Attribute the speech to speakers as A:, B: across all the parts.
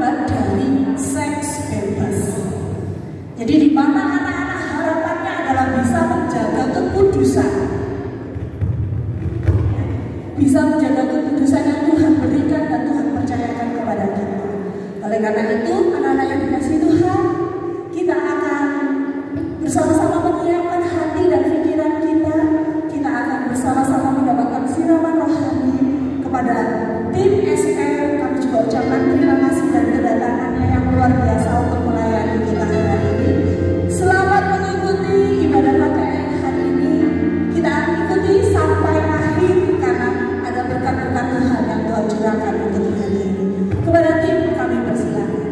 A: akibat dari seks bebas. Jadi di mana anak-anak harapannya adalah bisa menjaga kekudusan, bisa menjaga kekudusan yang Tuhan berikan dan Tuhan percayakan kepada kita. Oleh karena itu, anak-anak yang dikasihi Tuhan, kita akan bersama-sama menyiapkan hati dan pikiran kita. Kita akan bersama-sama mendapatkan siraman rohani kepada tim SR. Kami juga ucapkan terima kasih dan kedatangannya yang luar biasa untuk melayani kita hari ini. Selamat mengikuti ibadah KKR hari ini. Kita akan ikuti sampai akhir karena ada berkat-berkat Tuhan yang Tuhan curahkan untuk hari ini. Kepada tim kami persilakan.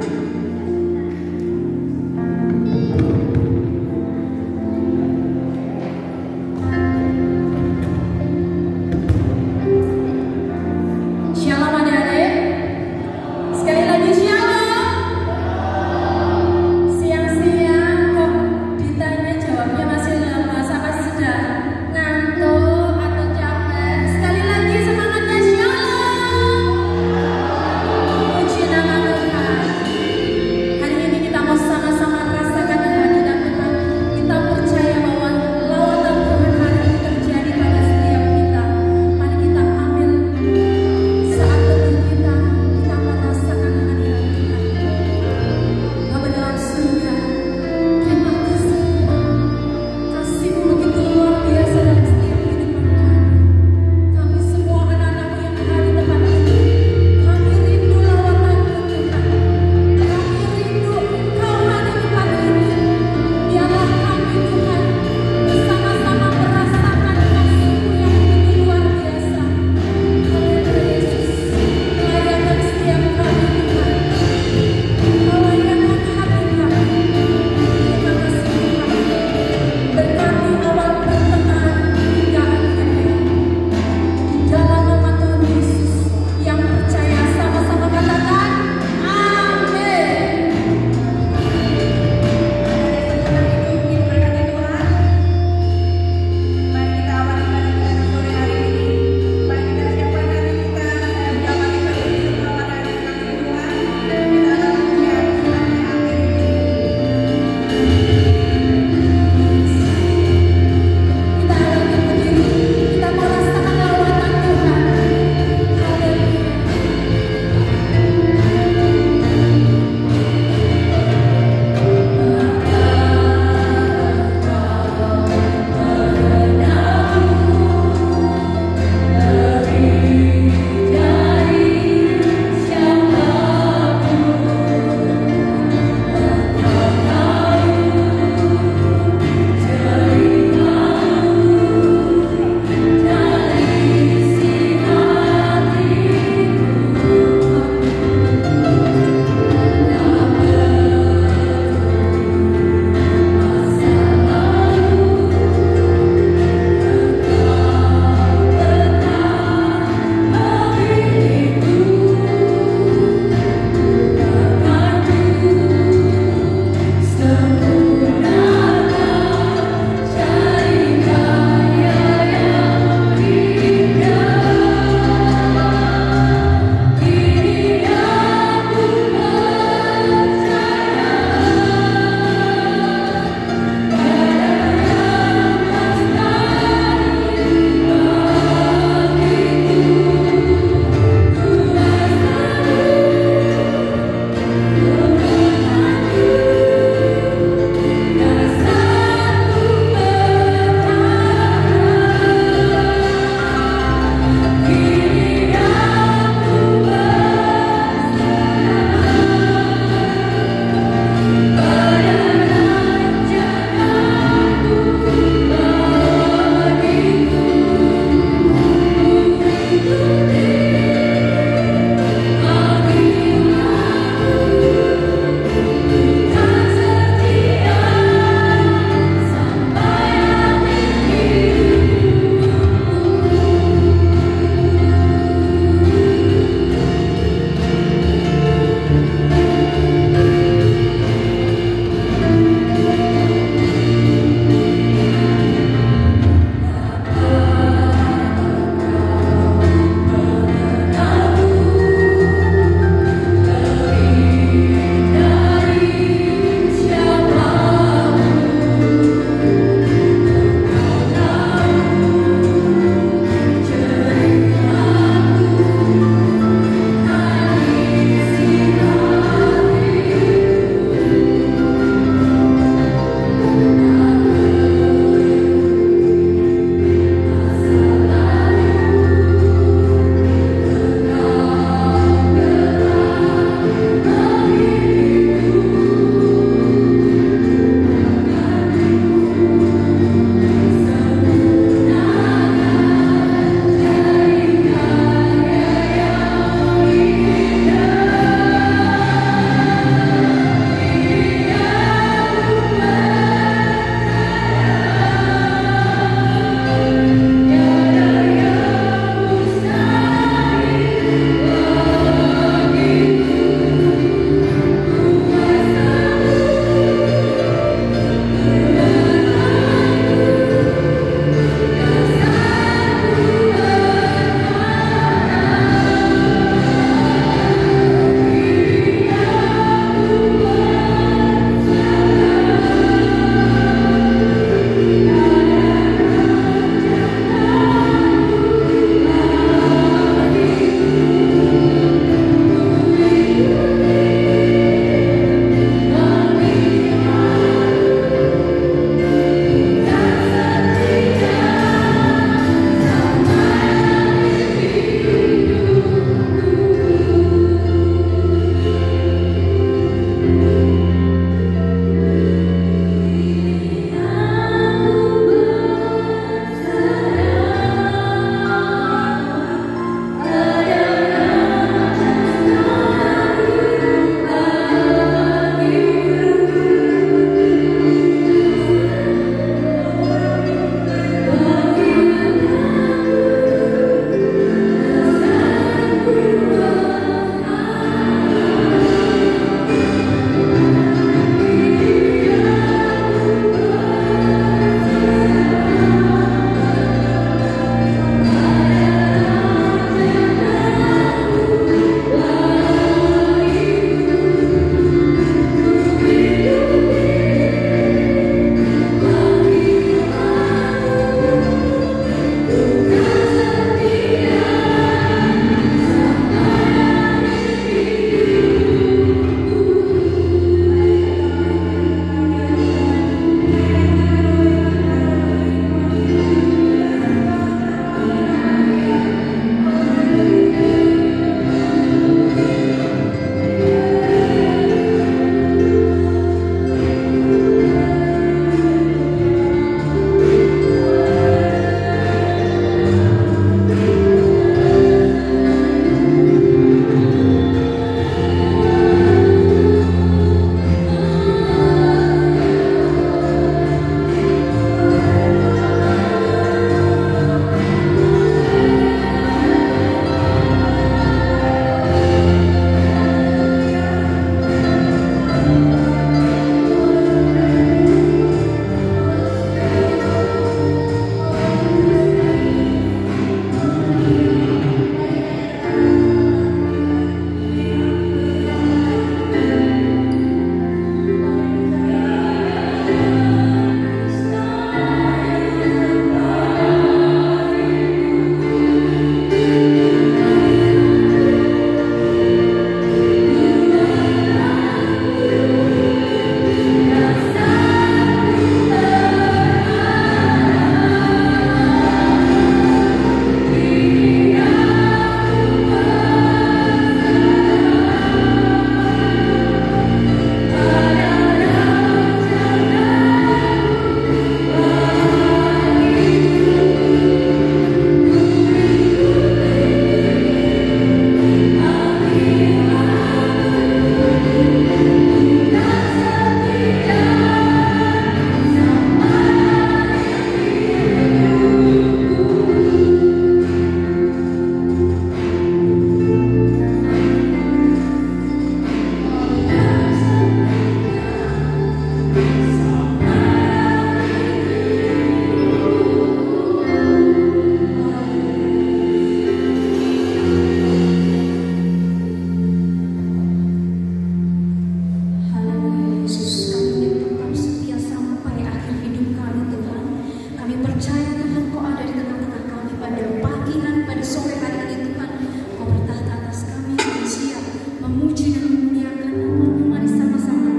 B: dengan memuliakan nama-Mu. Mari sama-sama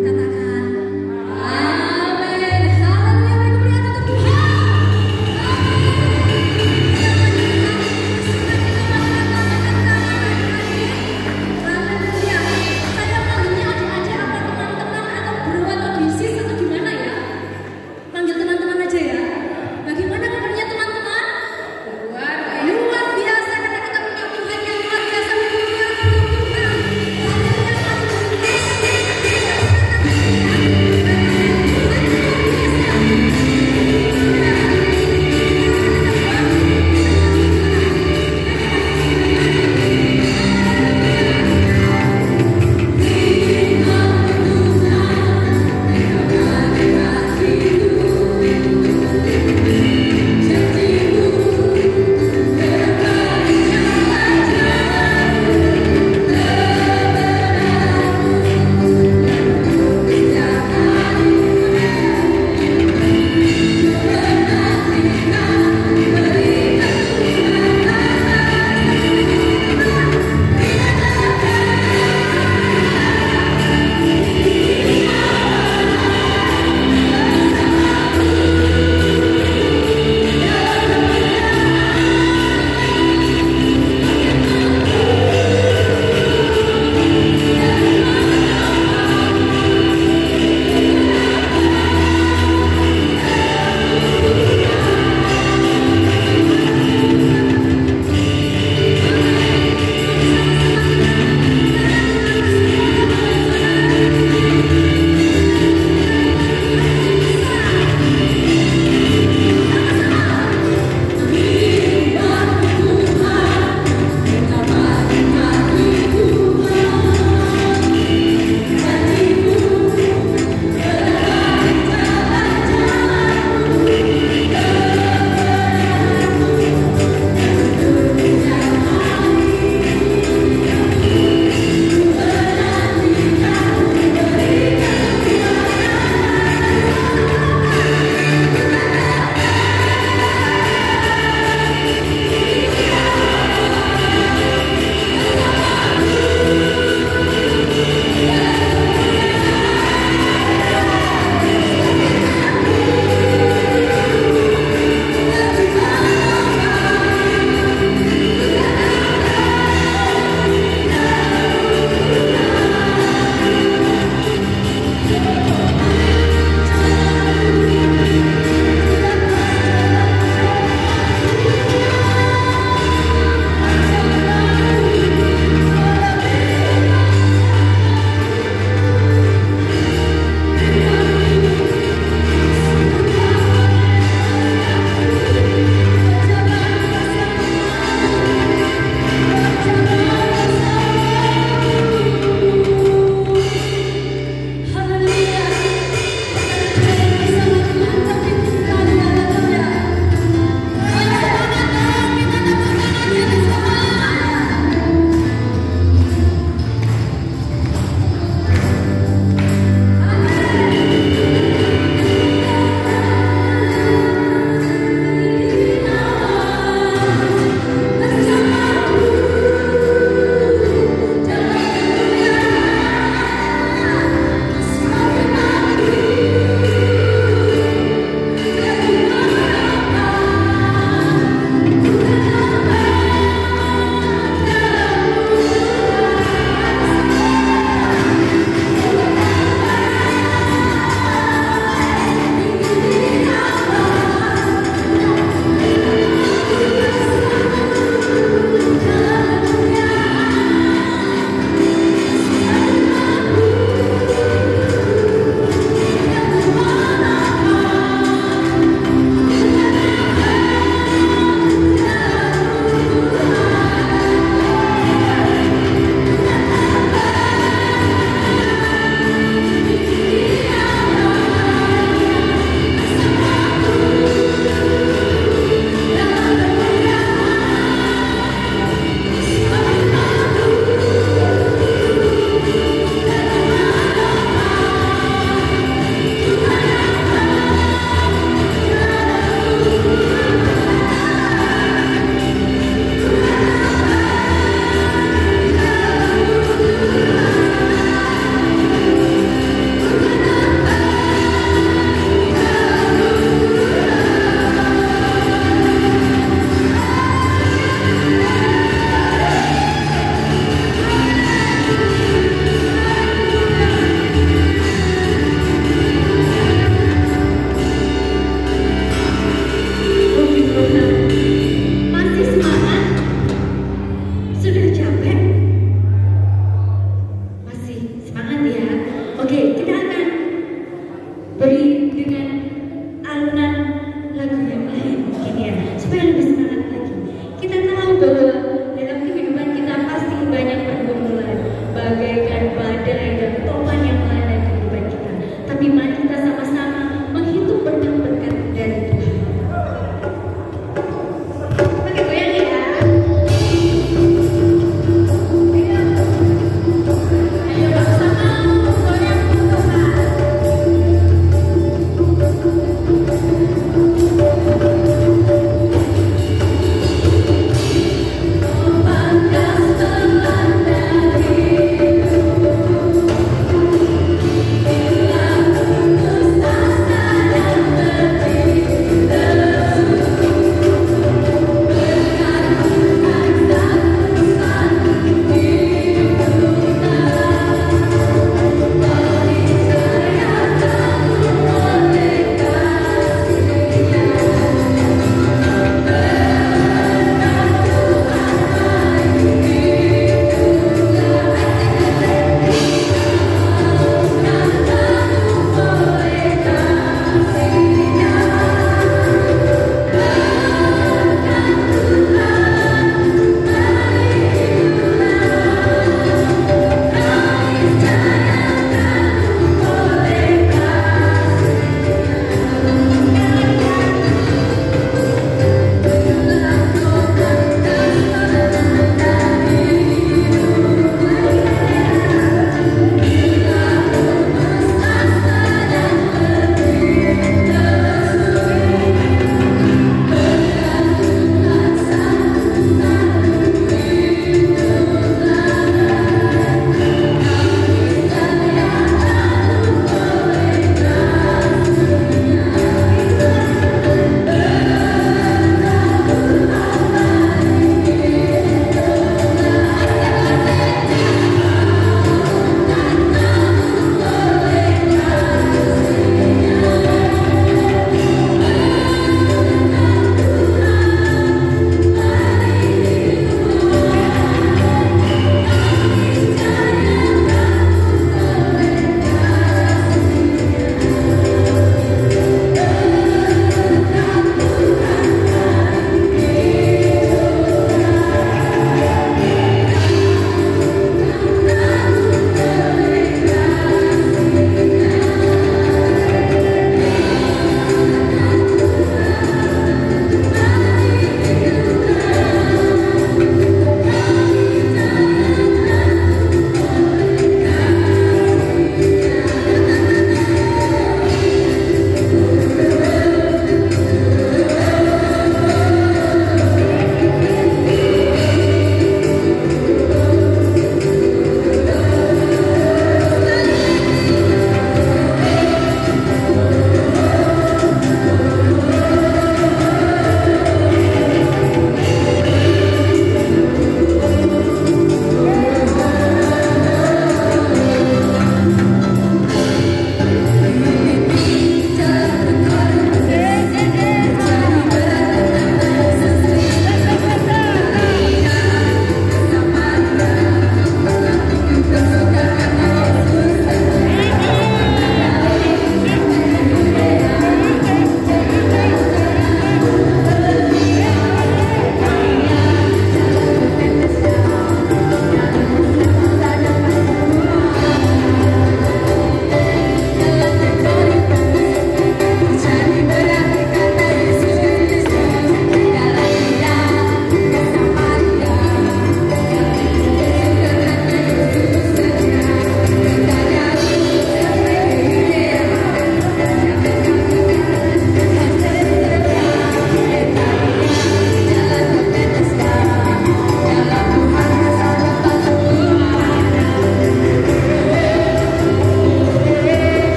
B: katakan amin. Haleluya, beri kemuliaan untuk Tuhan. Haleluya. Saya manggilnya adik-adik apa teman-teman atau bro atau bisis atau gimana ya? Manggil teman-teman aja ya. Bagaimana kabarnya teman-teman? Luar biasa karena kita punya Tuhan yang luar biasa. Beri kemuliaan untuk Tuhan.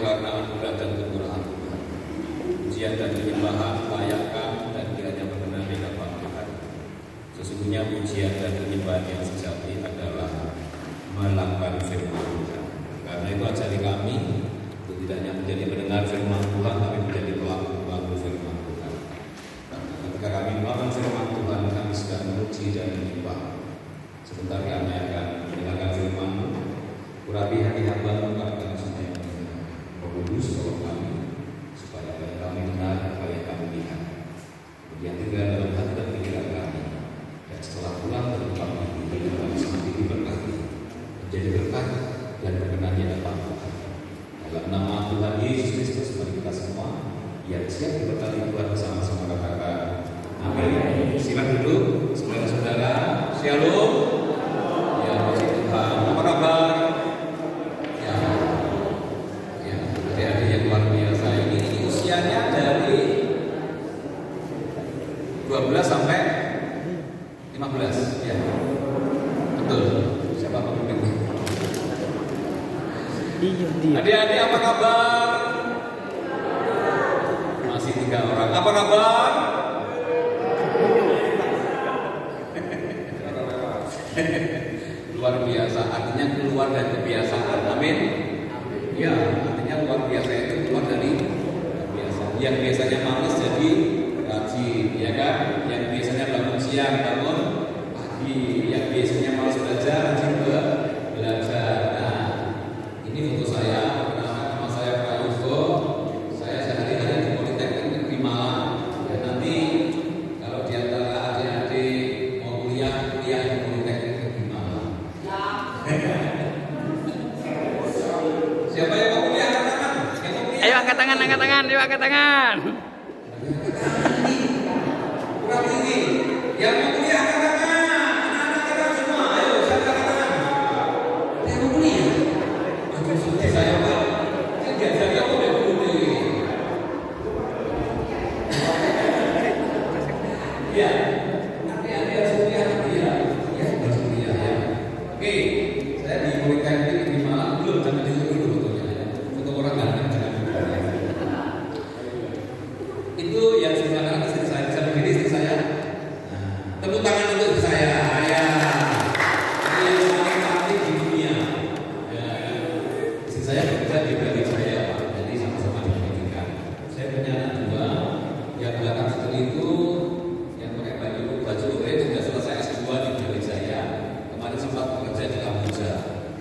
C: karena anugerah dan kemurahan Tuhan. Pujian dan penyembahan layakkah dan kiranya berkenan di hadapan Tuhan. Sesungguhnya pujian dan penyembahan yang sejati adalah melakukan firman Tuhan. Karena itu ajari kami untuk tidak hanya menjadi pendengar firman Tuhan, tapi menjadi pelaku firman Tuhan. Ketika kami melakukan firman Tuhan, kami sedang memuji dan menyembah. Sebentar kami akan mendengarkan firman-Mu. Urapi hati hamba-Mu karena kami semua yang mendengar. Roh Kudus tolong kami supaya apa yang kami dengar, apa yang kami lihat, kemudian tinggal dalam hati dan pikiran kami. Dan setelah pulang ke tempat kami, kami semakin diberkati, menjadi berkat dan berkenan di hadapan Tuhan. Dalam nama Tuhan Yesus Kristus, bagi kita semua yang siap diberkati Tuhan bersama-sama katakan amin. Silakan duduk, saudara-saudara. Shalom. Ya, puji Tuhan. Apa kabar? Ya, adik-adik yang luar biasa ini usianya dari 12 sampai 15. Ya, betul. Siapa pemimpin? Adik-adik apa kabar? Masih 3 orang. Apa kabar? Luar biasa, artinya keluar dari kebiasaan. Amin. Ya, artinya luar biasa itu keluar dari kebiasaan. Yang biasanya malas jadi rajin, ya kan? Yang biasanya bangun siang bangun pagi, yang biasanya malas belajar rajin belajar. Nah, ini foto saya, nama saya Prayogo. Saya sehari-hari di Politeknik Negeri Malang. Dan nanti kalau di antara adik-adik mau kuliah di Politeknik Negeri Malang. Siapa yang mau kuliah angkat tangan?
D: Ayo angkat tangan, ayo angkat tangan.
C: Kurang tinggi. Yang mau kuliah angkat tangan. Anak-anak angkat semua. Ayo, siapa angkat tangan? Yang mau kuliah? Aduh, seperti saya Pak. Saya diajari aku udah dulu nih. Ya, adik-adik harus kuliah ya. Ya, harus kuliah ya. Oke, saya di Politeknik di Malang belum jangan dulu fotonya. Foto orang ganteng jangan dulu. Itu yang sebenarnya istri saya bisa begini istri saya. Nah, tepuk tangan untuk istri saya. Ya. Ini yang paling cantik di dunia. Ya. Istri saya bekerja di Bali saya, Pak. Jadi sama-sama di pendidikan. Saya punya anak 2. Yang belakang itu yang pakai baju orange sudah selesai S2 di Bali saya. Kemarin sempat bekerja di Abuja.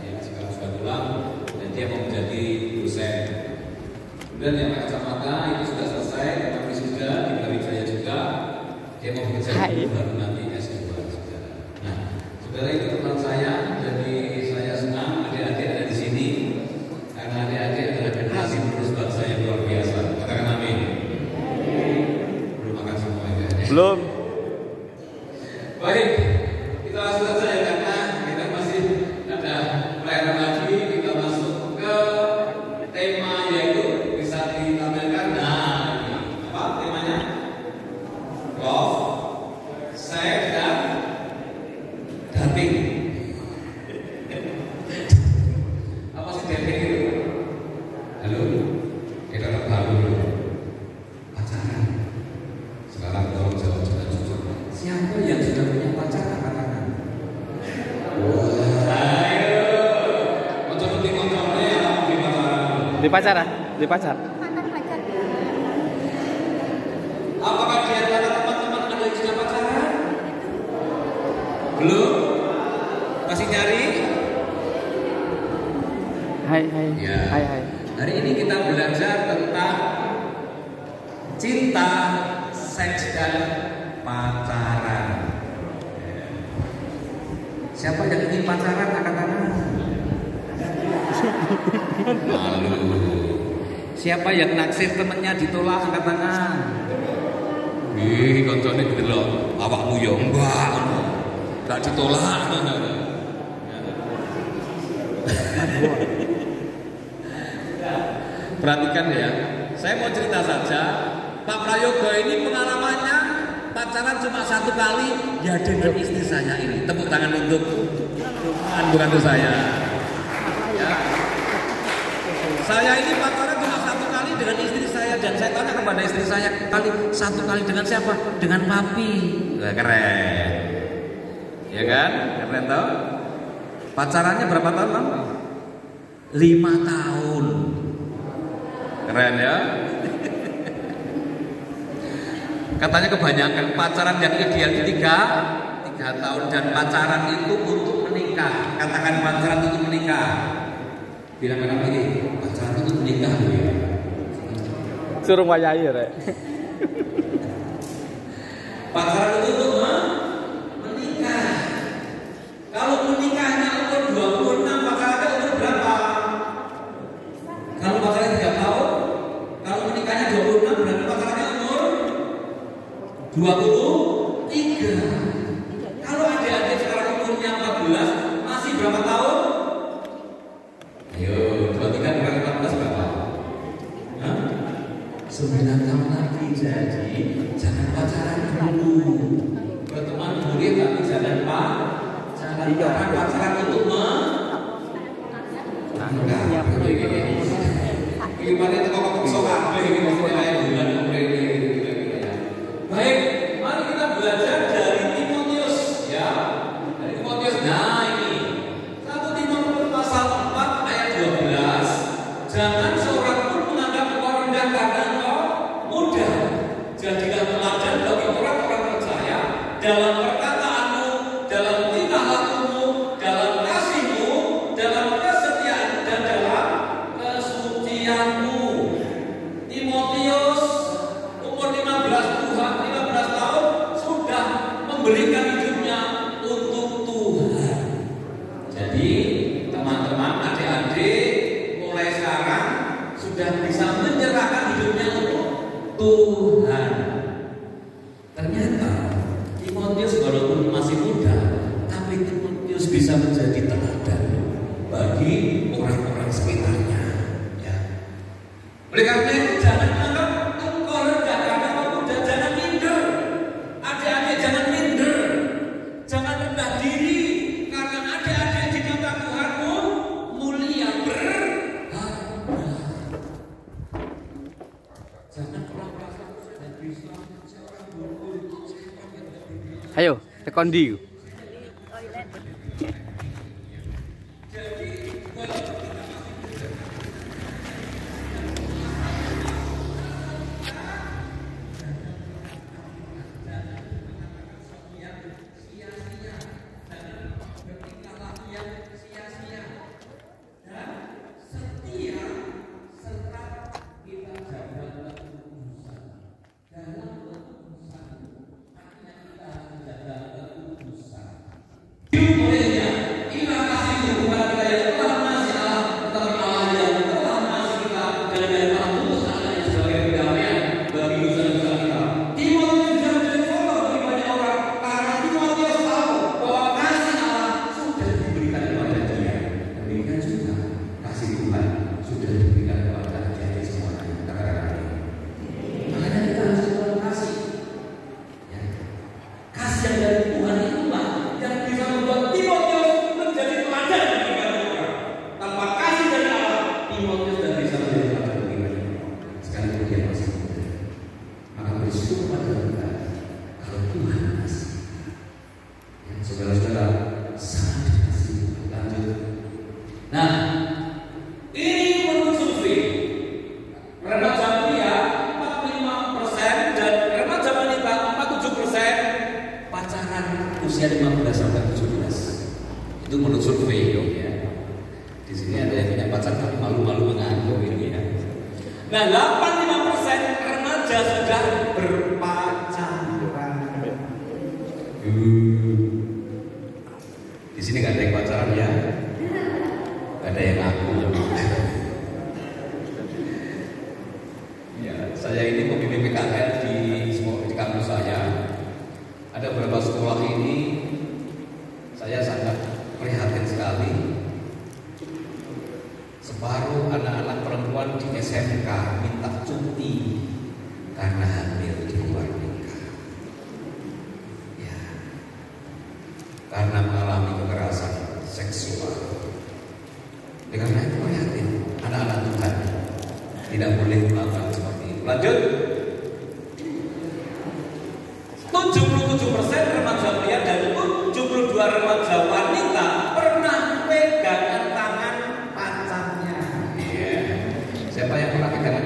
C: Ya, sekarang sudah pulang dan dia mau menjadi dosen. Kemudian yang pakai kacamata itu sudah selesai, kami sudah di Brawijaya juga. Dia mau bekerja baru nanti S2 saudara. Nah, saudara itu teman saya, jadi saya senang adik-adik ada di sini karena adik-adik adalah generasi penerus bangsa yang luar biasa. Katakan amin. Belum makan semua adik-adik.
D: Belum.
C: Baik, kita langsung saja ya karena kita masih ada pelayanan lagi. Kita masuk ke tema yaitu bisa ditampilkan. Nah, ini apa temanya? Love, sex, dan dating. Apa sih dating itu? Halo, kita tahu dulu. Pacaran. Sekarang tolong jawab dengan jujur. Siapa yang sudah punya pacar angkat tangan? Ayo, mau penting kontrolnya ya,
D: Di pacar.
C: Apakah di antara teman-teman ada yang sudah pacaran? Belum? Masih nyari?
D: Hai.
C: Ya.
D: Hai.
C: Hari ini kita belajar tentang cinta, seks, dan pacaran. Siapa yang ingin pacaran angkat tangan? Malu. Siapa yang naksir temennya ditolak angkat tangan? Ih, koncone delok awakmu ya enggak. Enggak ditolak. Perhatikan ya. Saya mau cerita saja. Pak Prayogo ini pengalamannya pacaran cuma 1 kali ya dengan istri saya ini. Tepuk tangan untuk bukan untuk saya. Ya. Saya ini pacaran enggak, satu kali dengan istri saya, dan saya tanya kepada istri saya, satu kali dengan siapa? Dengan papi. Nah, keren. Ya kan? Keren toh? Pacarannya berapa tahun, Bang? 5 tahun. Keren ya? Katanya kebanyakan pacaran yang ideal itu 3 tahun, dan pacaran itu untuk menikah. Katakan pacaran untuk menikah. Bilang apa ini? Pacaran untuk menikah.
D: Suruh wayahe rek.
C: Pacaran itu untuk menikah. Kalau menikahnya umur 26, pacarannya umur berapa? Kalau pacarannya 3 tahun, kalau menikahnya 26, berarti pacarannya umur 23. Kalau adik-adik sekarang umurnya 14, masih berapa tahun? Ayo, 23 kurang 14 berapa? 9 tahun lagi. Jadi jangan pacaran dulu. Berteman boleh tapi jangan pacaran. Pacaran untuk gimana itu kok soal baik, mari kita belajar dari Timotius ya. Dari Timotius. Nah ini 1 Timotius pasal 4 ayat 12. Jangan seorang pun menganggap engkau rendah karena engkau muda. Jadilah teladan bagi orang-orang percaya dalam perkataanmu, dalam tingkah lakumu, dalam kasihmu, dalam kesetiaanmu, dan dalam kesucianmu. Timotius umur 15 tahun sudah memberikan hidupnya untuk Tuhan. Jadi teman-teman, adik-adik mulai sekarang sudah bisa menyerahkan hidupnya untuk Tuhan. Ternyata Timotius walaupun masih muda, tapi Timotius bisa menjadi teladan bagi orang-orang sekitarnya. Ya. Oleh karena itu jangan menganggap engkau rendah karena engkau muda. Jangan minder. Adik-adik jangan minder. Jangan rendah diri karena adik-adik di mata Tuhanmu mulia berharga. Jangan merasa dan bisa seorang guru.
D: Ayo, tekan di.
C: Usia 15 sampai 17 itu menurut survei ya. Di sini ada yang punya pacar tapi malu-malu mengaku ini ya. Nah, 85% remaja sudah berpacaran. Di sini nggak ada yang pacaran ya, nggak ada yang ngaku. Ya, saya ini pemimpin PKL di kampus saya. Ada beberapa sekolah ini saya sangat prihatin sekali. Separuh anak-anak perempuan di SMK minta cuti karena hamil di luar nikah. Ya, karena mengalami kekerasan seksual. Karena itu prihatin anak-anak Tuhan. Tidak boleh melakukan seperti itu. Lanjut. 77% remaja pria dan 72 remaja wanita pernah pegangan tangan pacarnya. Siapa yang pernah pegangan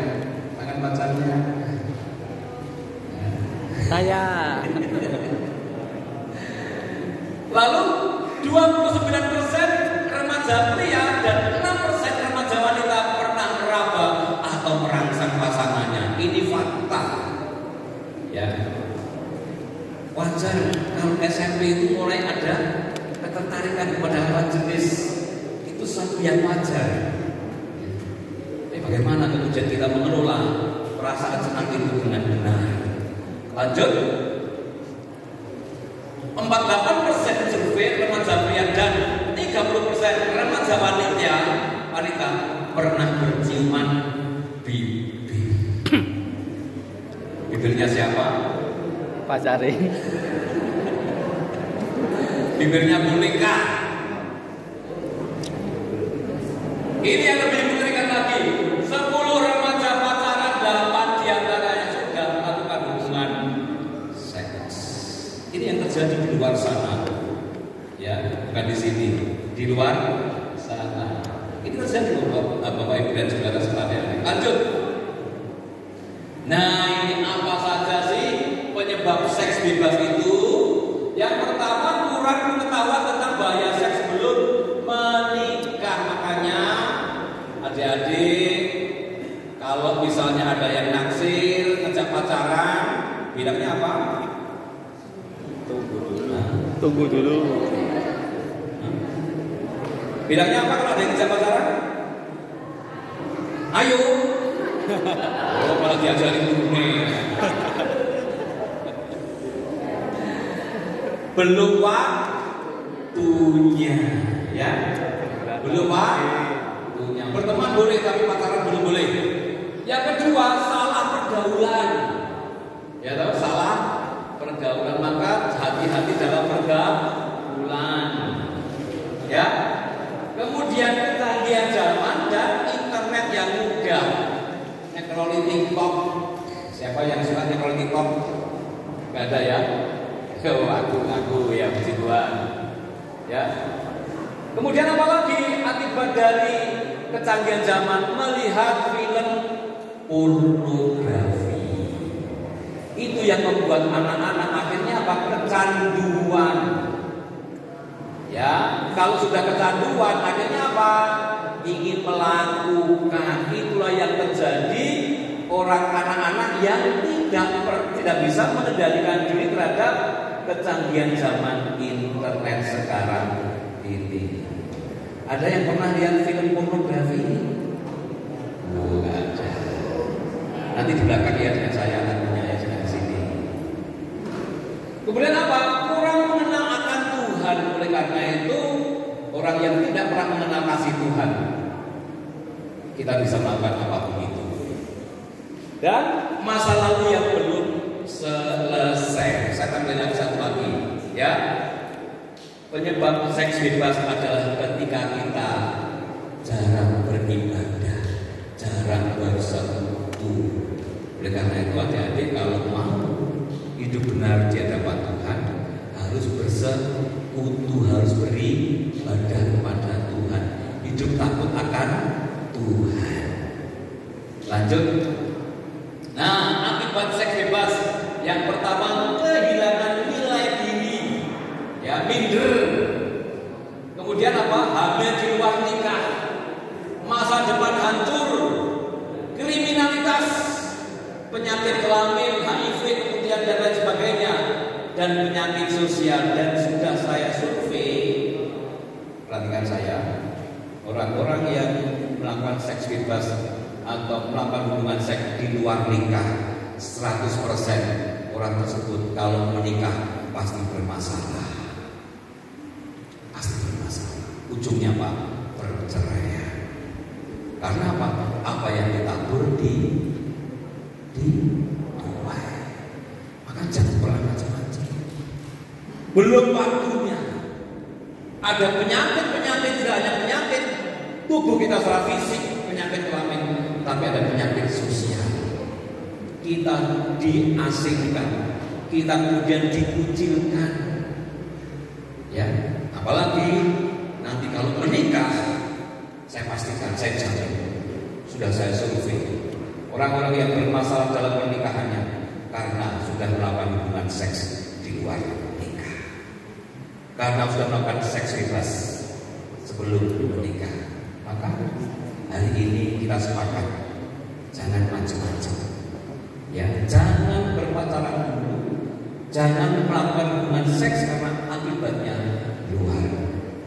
C: tangan pacarnya?
D: Saya.
C: Lalu 29% remaja pria dan 6% remaja wanita pernah meraba atau merangsang pasangannya. Ini fakta. Ya. Wajar kalau SMP itu mulai ada ketertarikan kepada lawan jenis, itu sesuatu yang wajar. Bagaimana kemudian kita mengelola perasaan senang itu dengan benar? Lanjut. 48% survei remaja pria dan 30% remaja wanita pernah berciuman bibir. Bibirnya siapa?
D: Pacare.
C: Bibirnya boneka. Ini yang lebih mengerikan lagi. 10 remaja pacaran, 8 diantaranya sudah melakukan hubungan seks. Ini yang terjadi di luar sana. Ya, bukan di sini. Di luar sana. Ini terjadi Bapak Ibu dan saudara sekalian. Lanjut. Nah, ini apa saja sih penyebab seks bebas itu? Yang pertama, kurang pengetahuan tentang bahaya seks sebelum menikah. Makanya adik-adik, kalau misalnya ada yang naksir, ngajak pacaran, bilangnya apa?
D: Tunggu dulu.
C: Bilangnya apa kalau ada yang ngajak pacaran? Ayo. Oh, malah diajarin gurunya. Belum waktunya, ya. Belum waktunya. Berteman boleh, tapi pacaran belum boleh. Yang kedua, salah pergaulan. Ya tahu, salah pergaulan, maka hati-hati dalam pergaulan. Ya. Kemudian kecanggihan zaman dan internet yang mudah. Ngekroli TikTok. Siapa yang suka ngekroli TikTok? Gak ada ya? Oh, aku ya puji Tuhan. Ya. Kemudian apalagi akibat dari kecanggihan zaman, melihat film pornografi. Itu yang membuat anak-anak akhirnya apa? Kecanduan. Ya, kalau sudah kecanduan akhirnya apa? Ingin melakukan. Itulah yang terjadi. Orang anak-anak yang tidak bisa mengendalikan diri terhadap kecanggihan zaman internet sekarang ini. Ada yang pernah lihat film pornografi? Oh, nggak ada. Nanti di belakang ya dengan saya nantinya ya di sini. Kemudian apa? Kurang mengenal akan Tuhan. Oleh karena itu, orang yang tidak pernah mengenal kasih Tuhan, kita bisa melakukan apapun itu. Dan masa lalu yang belum selesai. Saya tambahkan satu lagi, ya. Penyebab seks bebas adalah ketika kita jarang beribadah, jarang bersekutu. Oleh karena itu adik-adik kalau mau hidup benar di hadapan Tuhan, harus bersekutu, harus beribadah kepada Tuhan, hidup takut akan Tuhan. Lanjut. Nah, akibat seks bebas yang pertama, kehilangan nilai diri, ya, minder. Kemudian apa? Hamil di luar nikah, masa depan hancur, kriminalitas, penyakit kelamin, HIV, kemudian dan lain sebagainya, dan penyakit sosial. Dan sudah saya survei, perhatikan saya, orang-orang yang melakukan seks bebas atau melakukan hubungan seks di luar nikah, 100% orang tersebut kalau menikah pasti bermasalah. Pasti bermasalah. Ujungnya apa? Perceraian. Karena apa? Apa yang ditabur di tuai. Maka jangan pernah macam-macam. Belum waktunya. Ada penyakit-penyakit, tidak hanya penyakit tubuh kita secara fisik, penyakit kelamin, tapi ada penyakit sosial. Kita diasingkan, kita kemudian dikucilkan. Ya, apalagi nanti kalau menikah, saya pastikan, saya jamin, sudah saya survei orang-orang yang bermasalah dalam pernikahannya karena sudah melakukan hubungan seks di luar nikah, karena sudah melakukan seks bebas sebelum menikah. Maka hari ini kita sepakat, jangan macam-macam. Ya, jangan berpacaran dulu, jangan melakukan hubungan seks karena akibatnya luar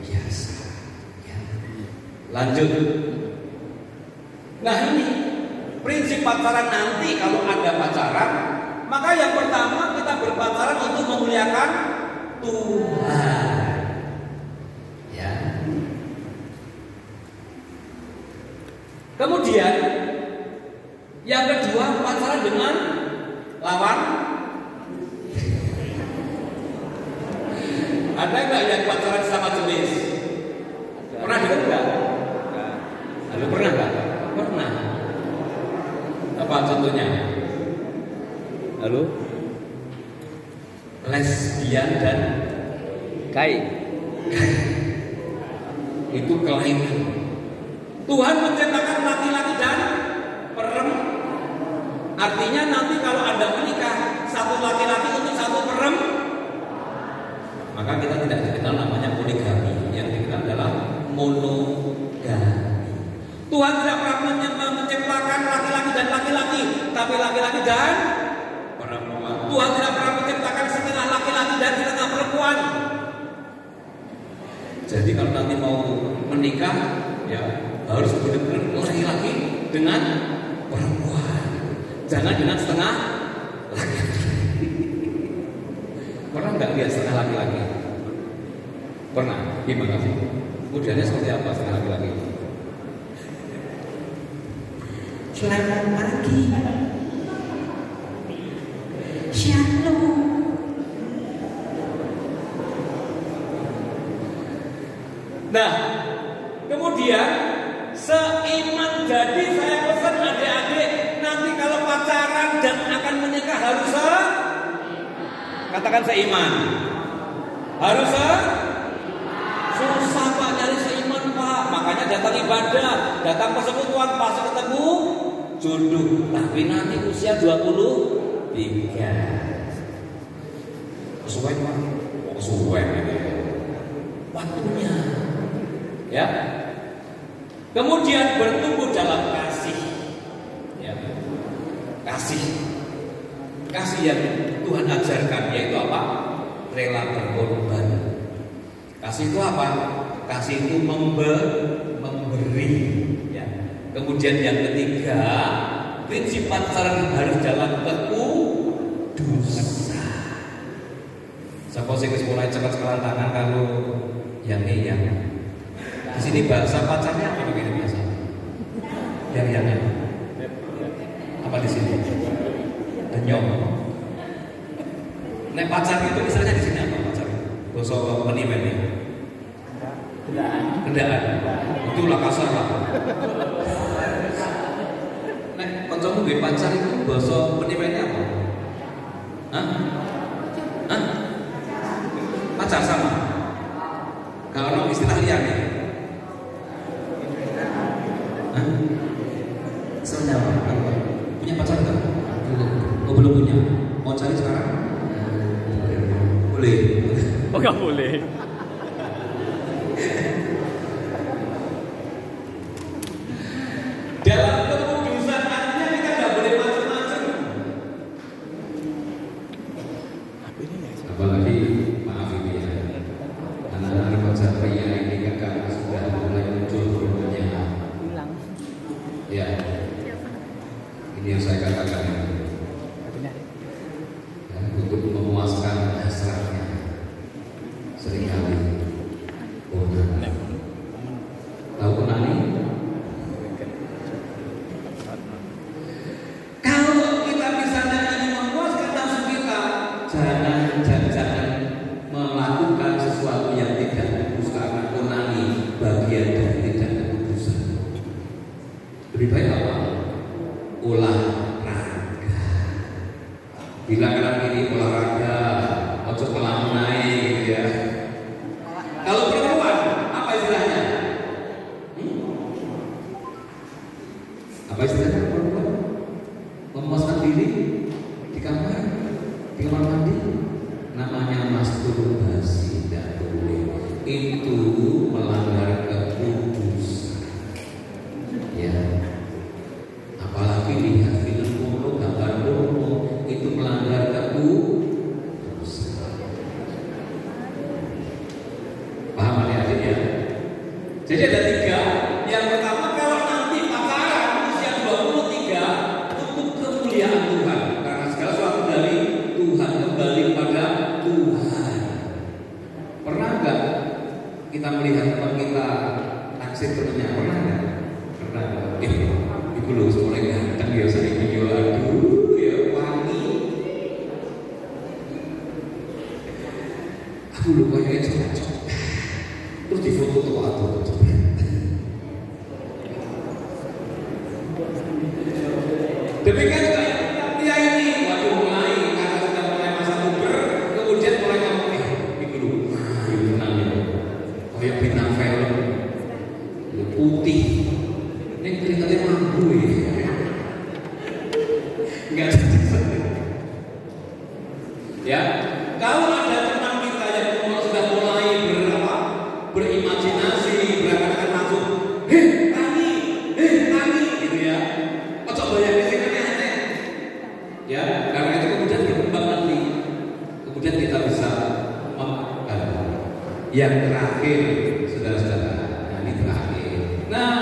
C: biasa. Ya. Lanjut. Nah ini prinsip pacaran nanti kalau ada pacaran, maka yang pertama kita berpacaran untuk memuliakan Tuhan. Ya. Kemudian yang kedua pacaran dengan lawan. Ada nggak yang pacaran sama jenis? Pernah dengar nggak? Lalu pernah nggak? Pernah. Apa contohnya? Lalu lesbian dan
D: Kai.
C: itu kelainan. Tuhan menciptakan laki-laki dan perempuan. Artinya nanti kalau Anda menikah satu laki-laki untuk satu perempuan, maka kita tidak dikenal namanya poligami. Yang dikenal adalah monogami. Tuhan tidak pernah menciptakan laki-laki dan laki-laki, tapi laki-laki dan perempuan. Tuhan tidak pernah menciptakan setengah laki-laki dan setengah perempuan. Jadi kalau nanti mau menikah, ya harus benar-benar laki-laki dengan perempuan, jangan dengan setengah laki-laki. Pernah nggak lihat setengah laki-laki? Pernah. Gimana sih? Modelnya seperti apa setengah laki-laki?
A: Selamat pagi. Shalom.
C: Nah, kemudian seiman, jadi saya pesan adik-adik nanti kalau pacaran dan akan menikah harus katakan seiman. Harus susah Pak nyari seiman Pak. Makanya datang ibadah, datang persekutuan, pasti ketemu jodoh. Tapi nanti usia 23. Sesuai Pak. Sesuai gitu ya. Waktunya. Ya. Kemudian bertumbuh dalam kasih. Ya. Kasih yang Tuhan ajarkan yaitu apa? Rela berkorban. Kasih itu apa? Kasih itu memberi. Ya. Kemudian yang ketiga, prinsip pacaran harus dalam kekudusan. Siapa sih mulai cepat-cepat tangan kalau yang ini yang di sini bahasa pacarnya apa begini biasa? Yang apa di sini? Denyong. Nek pacar itu misalnya di sini apa pacar? Bosok penimen ini. Kendaan. Itulah kasar lah. Nek kancamu duwe pacar itu bosok penimennya apa? Hah? Pacar sama. Kalau istilah liane. Saudara, punya pacar enggak? Oh, belum punya. Mau cari sekarang? Boleh.
D: Oh, nggak boleh.
C: Dalam kekudusan artinya kita nggak boleh macam-macam. Apalagi maaf ini ya, anak-anak pacar pria ini kakak sudah mulai muncul berikutnya. Ya, ini yang saya katakan ya, untuk memuaskan hasratnya seringkali bodoh. Tahu kenali? Kalau kita misalnya ingin memuaskan nafsu kita, jangan melakukan sesuatu yang tidak kudus karena konani bagian dari tidak kekudusan. Lebih baik apa? olahraga. Bila kanan kiri olahraga, ojo kelam naik gitu ya. Kalau perempuan, apa istilahnya? Apa istilahnya perempuan? Memuaskan diri di kamar mandi, namanya masturbasi, tidak boleh. Itu melanggar kekudusan. Ya. Apalagi lihat film porno, gambar porno, itu melanggar kekudusan. Paham adik-adik ya? Jadi ada 3. Yang pertama, kalau nanti pacaran usia 23, untuk kemuliaan Tuhan, karena segala sesuatu dari Tuhan, kembali kepada Tuhan. Pernah nggak kita melihat teman kita naksir temennya? Pernah nggak? Pernah. Itu loh sekolah ganteng ya, saya video aduh ya wangi. Aku lupa ya cocok. Terus difoto tuh atau demikian juga dia ini, waduh mulai karena sudah mulai masa puber, kemudian mulai ngomong itu dulu, tenang ya, kayak bintang film, putih, ini keringatnya mampu ya, nggak ya. Kalau ada teman kita yang sudah mulai berimajinasi, berangan-angan masuk, tani, gitu ya, kocok banyak di sini. Ya, karena itu kemudian berkembang nanti. Kemudian kita bisa memakan. Yang terakhir, saudara-saudara, ini terakhir. Nah,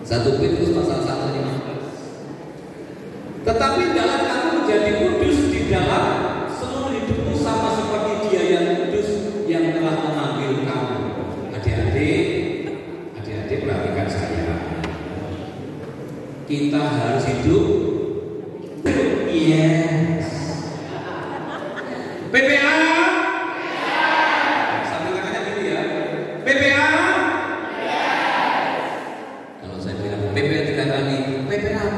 C: 1 Petrus pasal 1:15. Tetapi dalam kamu menjadi kudus di dalam seluruh hidupmu, sama seperti Dia yang kudus yang telah memanggil kamu. Adik-adik perhatikan saya. Kita harus hidup. Yes. PPA. Sambil tangannya gitu ya. PPA. Kalau saya bilang PPA 3 kali, PPA.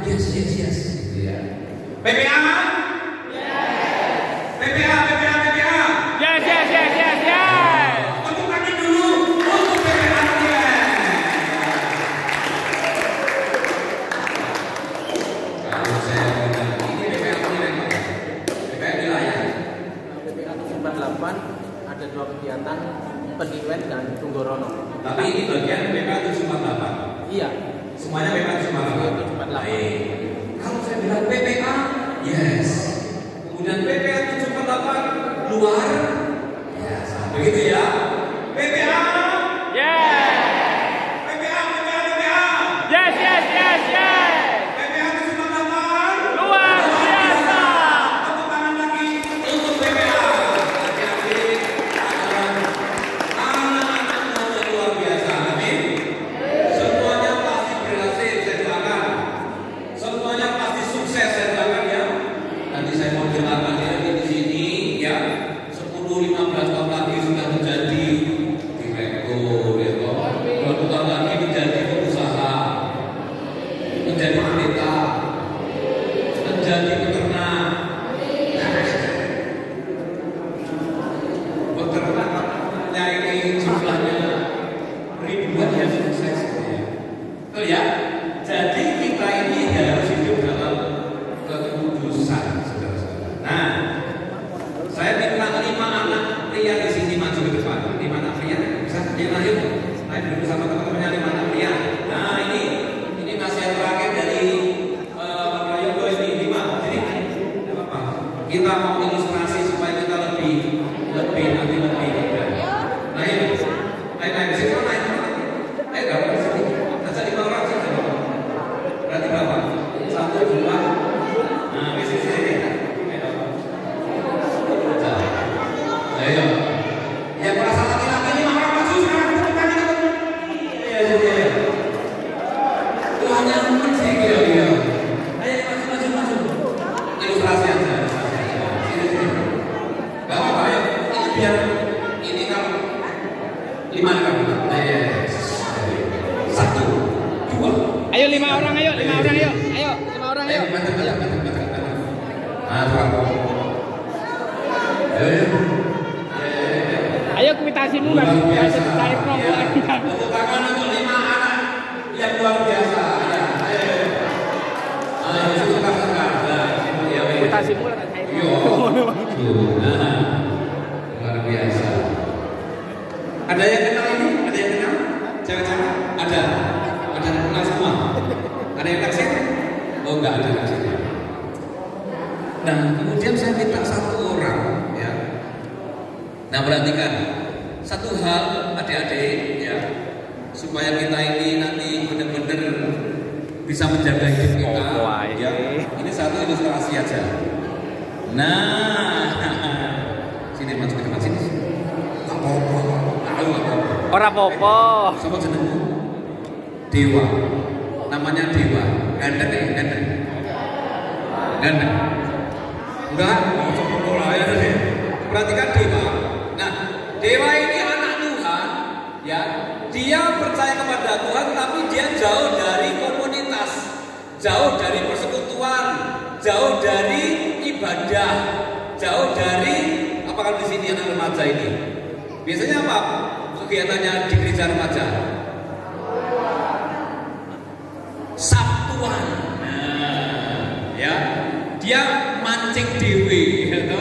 C: Yes. Gitu ya. PPA. PPA. Yes. Untuk kaki dulu. Untuk PPA.
E: Ada 2 kegiatan, Pendiwen dan Tunggorono.
C: Tapi ini bagian PPA 748.
E: Iya.
C: Semuanya PPA 748. Kalau saya bilang PPA, yes. Kemudian PPA 748 luar, yes. Begitu ya. PPA, yes. PPA. Yes. PPA 748 luar biasa. Tepuk tangan lagi untuk PPA.
D: Ayo 5 orang ayo. Ayo, 5 orang ayo. Ayo kuitasimu kan. Cair rokok.
C: Tepuk tangan untuk 5 anak yang luar biasa. Ayo,
D: Kuitasimu lah cair
C: rokok. Luar biasa. Ada yang kenal ini? Ada yang kenal? Cewek-cewek? Ada kenal semua? Ada yang naksir? Oh, enggak ada naksir. Nah, kemudian saya minta satu orang, ya. Nah, perhatikan satu hal, adik-adik, ya, supaya kita ini nanti benar-benar bisa menjaga hidup kita. Ya, ini satu ilustrasi aja. Nah, sini maju ke depan sini.
D: Ora apa-apa.
C: Siapa jenengmu? Dewa. Namanya Dewa. Ganteng ya, ganteng. Enggak, ya deh. Perhatikan Dewa. Nah, Dewa ini anak Tuhan, ya. Dia percaya kepada Tuhan, tapi dia jauh dari komunitas, jauh dari persekutuan, jauh dari ibadah, jauh dari apa kalau di sini anak remaja ini. Biasanya apa kegiatannya di gereja remaja? Sabtuan. Nah, ya. Dia mancing dewe, gitu.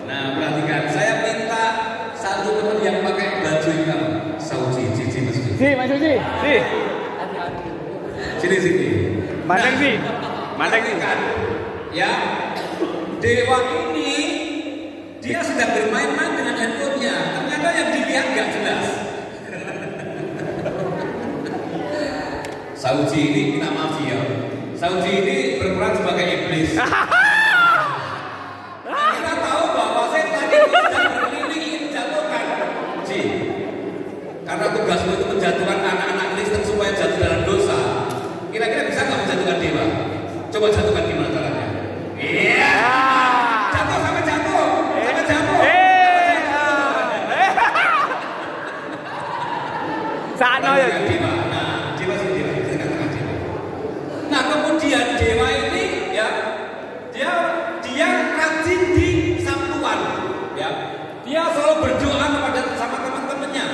C: Nah, perhatikan, saya minta satu teman yang pakai baju hitam, Sauji, Cici, Mas Suji.
D: Mas Suji,
C: Sini.
D: Mandang sih.
C: Kan? Ya, Dewa ini dia sedang bermain-main dengan handphonenya. Ternyata yang dilihat nggak jelas. Sauji ini minta maaf ya. Sauji ini berperan sebagai iblis. Kita tahu bahwa setan itu sedang berkeliling ingin menjatuhkan. Karena tugasmu itu menjatuhkan anak-anak Kristen supaya jatuh dalam dosa. Kira-kira bisa nggak menjatuhkan Dewa? Coba jatuhkan gimana caranya? Iya. Jatuh sampai jatuh.
D: Sana ya.
C: Nah, kemudian Dewa ini ya, dia rajin di Sabtuan, ya. Dia selalu berdoa kepada sama teman-temannya.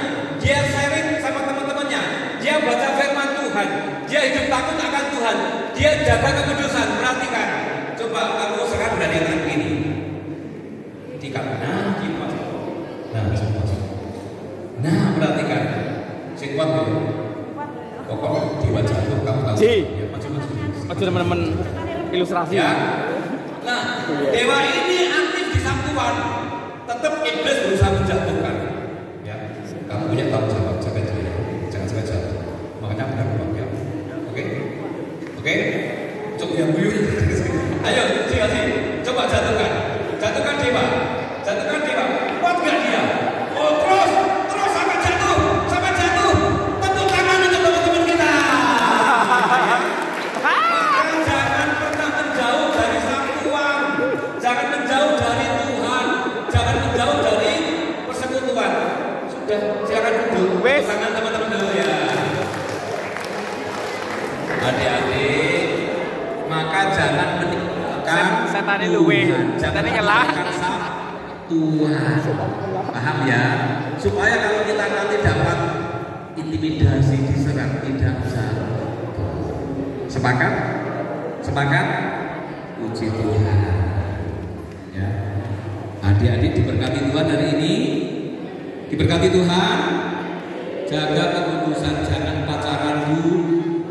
C: Dia sharing sama teman-temannya. Dia baca firman Tuhan. Dia hidup takut akan Tuhan. Dia jaga kekudusan. Perhatikan. Coba kamu sekarang berani tangan ini. Nah, perhatikan. Sing kuat ya. Pokok Dewa jatuh kamu tahu.
D: Maju teman-teman ilustrasi.
C: Ya. Nah, Dewa ini aktif di Sabtuan. Tetap iblis berusaha menjatuhkan. Ya. Kamu punya tanggung jawab, jaga diri. Jangan sampai jatuh. Makanya benar-benar ya. Oke? Coba yang buyut. Ayo, sih. Coba jatuhkan Dewa. Kuat gak dia? Oh, terus sampai jatuh. Tepuk tangan untuk teman-teman kita. Jangan pernah menjauh dari Sabtuan. Jangan menjauh dari Tuhan. Jangan menjauh dari persekutuan. Sudah, silakan duduk. Tangan teman-teman dulu ya. Adik-adik, maka jangan meninggalkan
D: Setan itu setan ini ngelah.
C: Tuhan, paham ya? Supaya kalau kita nanti dapat intimidasi, diserang, tidak jatuh. Sepakat? Puji Tuhan. Ya. Adik-adik diberkati Tuhan hari ini. Diberkati Tuhan. Jaga kekudusan, jangan pacaran dulu.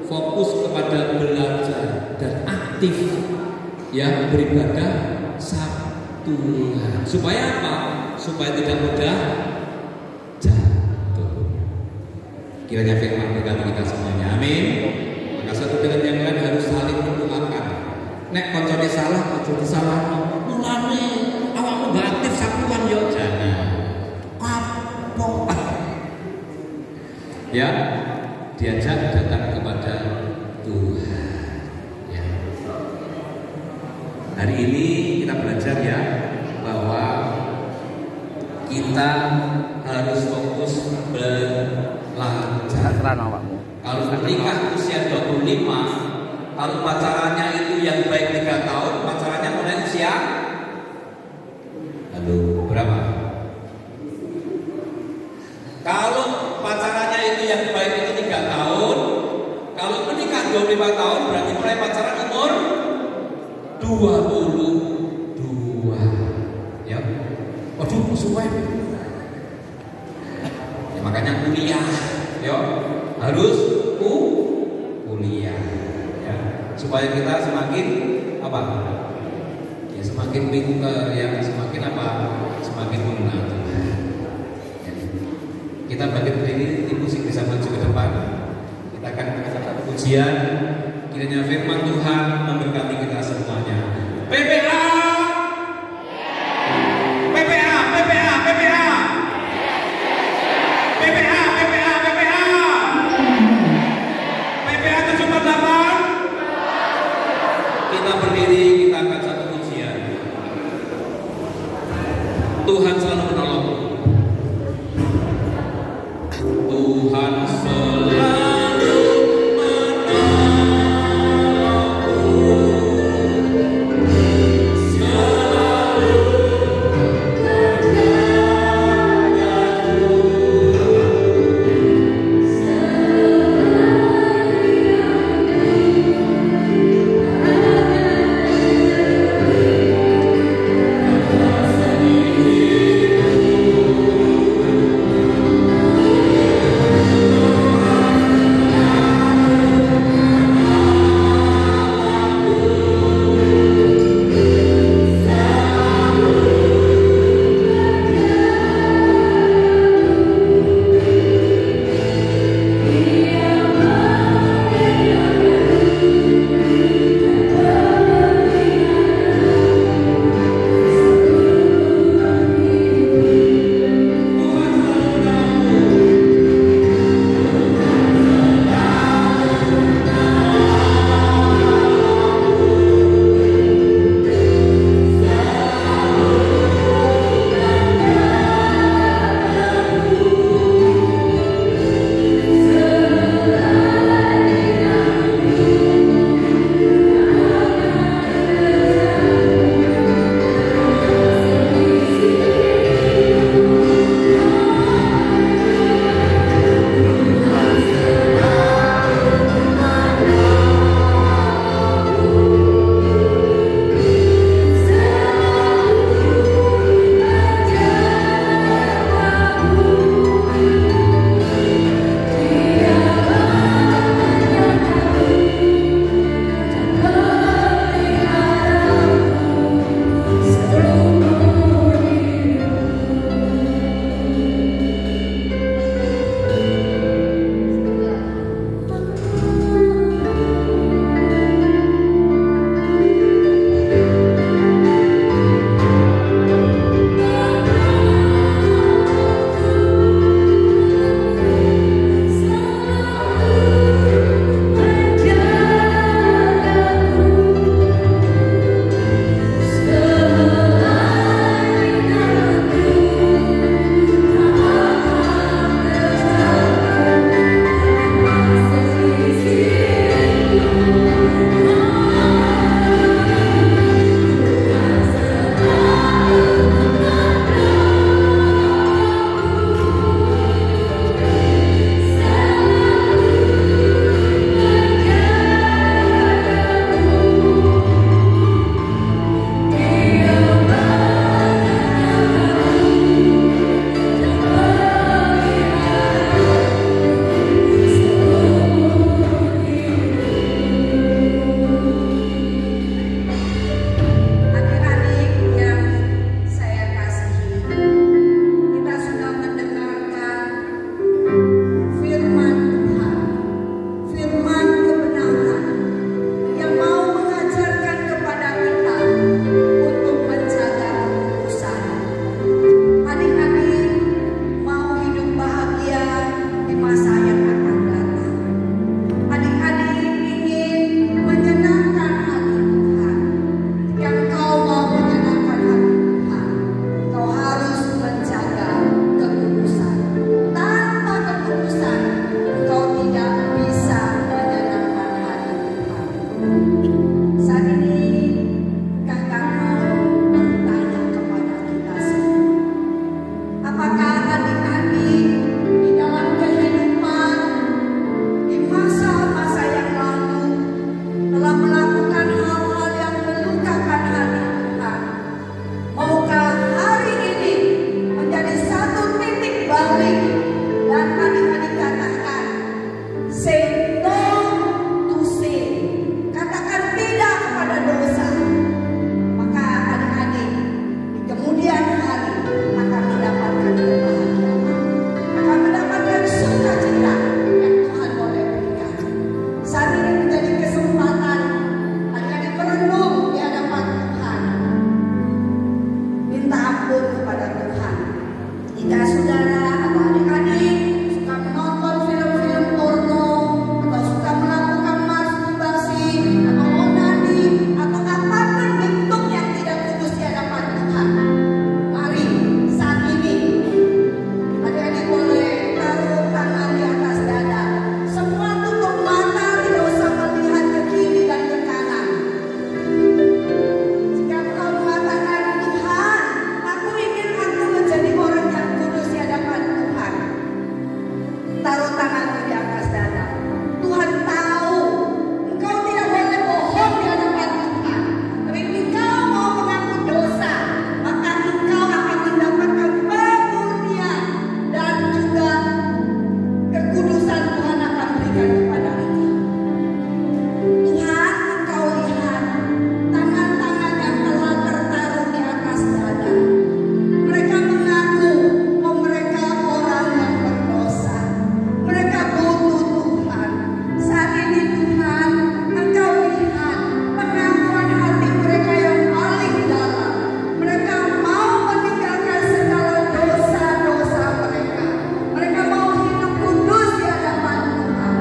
C: Fokus kepada belajar dan aktif ya beribadah Tuhan. Supaya apa? Supaya tidak mudah jatuh. Kiranya firman berkati kita semuanya. Amin. Maka satu dengan yang lain harus saling mendoakan. Nek koncone salah, ojo disalahno. Mulane awakmu gak aktif Sabtuan yo. Jangan. Kapok. Ya, diajak datang kepada Tuhan. Ya. Hari ini kita belajar ya bahwa kita harus fokus belajar. Kalau menikah usia 25 Kalau pacarannya itu yang baik 3 tahun, pacarannya mulai usia berapa? Kalau pacarannya itu yang baik itu 3 tahun, kalau menikah 25 tahun berarti mulai pacaran umur 22. Ya. Waduh, sesuai. Ya, makanya kuliah, ya. Harus kuliah. Ya. Supaya kita semakin apa? Ya, semakin semakin apa? Semakin mengenal Tuhan. Ya. Kita bangkit berdiri, tim musik bisa maju ke depan. Kita akan mendengarkan pujian. Kiranya firman Tuhan memberkati kita semuanya. PPA, PPA, PPA, PPA, PPA, PPA, PPA, PPA 748. Kita berdiri, kita akan satu pujian. Tuhan selalu menolong. Tuhan selalu
A: Saat ini kakak mau bertanya kepada kita semua. Apakah adik-adik di dalam kehidupan di masa-masa yang lalu telah melakukan hal-hal yang melukakan hati Tuhan? Maukah hari ini menjadi satu titik balik dan adik-adik katakan say no to sin, katakan tidak kepada dosa, maka adik-adik di kemudian hari akan mendapatkan kebahagiaan, akan mendapatkan sukacita yang Tuhan boleh berikan. Saat ini menjadi kesempatan adik-adik merenung di hadapan Tuhan, minta ampun kepada Tuhan. Jika saudara atau adik-adik suka menonton film-film porno atau suka melakukan masturbasi atau onani atau apapun bentuk yang tidak kudus di hadapan Tuhan, mari saat ini adik-adik boleh taruh tangan di atas dada. Semua tutup mata, tidak usah melihat ke kiri dan ke kanan. Jika engkau mengatakan, Tuhan, aku ingin aku menjadi orang yang kudus di hadapan Tuhan, taruh tanganmu di atas dada. Tuhan tahu engkau tidak boleh bohong di hadapan Tuhan. Tapi engkau mau mengaku dosa, maka engkau akan mendapatkan pemurnian dan juga kekudusan Tuhan akan berikan kepada engkau. Tuhan, engkau lihat tangan-tangan yang telah tertaruh di atas dada. Mereka mengaku bahwa mereka orang yang berdosa. Mereka butuh Tuhan. Saat ini Tuhan, engkau lihat pengakuan hati mereka yang paling dalam. Mereka mau meninggalkan segala dosa-dosa mereka. Mereka mau hidup kudus di hadapan Tuhan.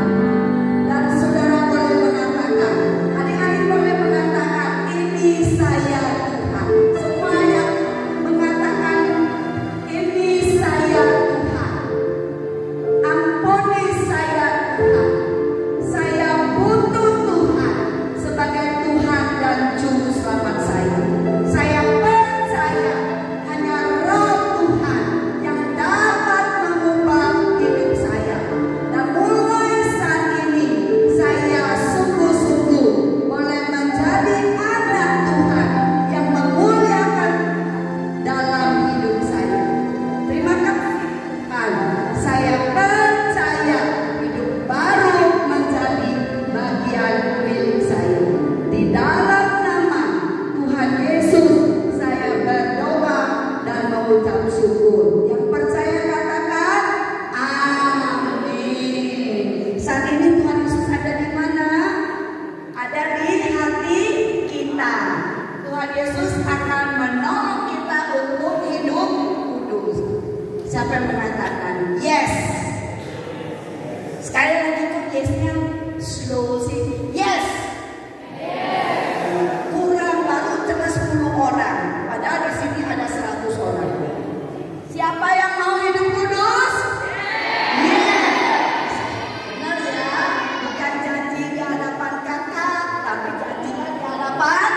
A: Dan saudara boleh mengatakan, adik-adik boleh mengatakan, ini saya Tuhan. Semua yang mengatakan, ini saya Tuhan. Ampuni saya Tuhan. Saya butuh Tuhan sebagai Tuhan dan Juru Selamat saya. Saya percaya hanya Roh Tuhan yang dapat mengubah hidup saya. Dan mulai saat ini saya sungguh-sungguh boleh menjadi anak Tuhan yang memuliakan dalam hidup saya. Terima kasih Tuhan. Saya percaya hidup baru menjadi bagian milik saya. Di dalam nama Tuhan Yesus saya berdoa dan mengucap syukur. Yang percaya katakan amin. Saat ini Tuhan Yesus ada di mana? Ada di hati kita. Tuhan Yesus akan menolong kita untuk hidup kudus. Siapa yang mengatakan yes? Sekali lagi kok yesnya slow sih. Yes. Kurang, baru cuma 10 orang. Padahal di sini ada 100 orang. Siapa yang mau hidup kudus? Yes. Benar ya? Bukan janji di hadapan kakak, tapi janji di hadapan Tuhan.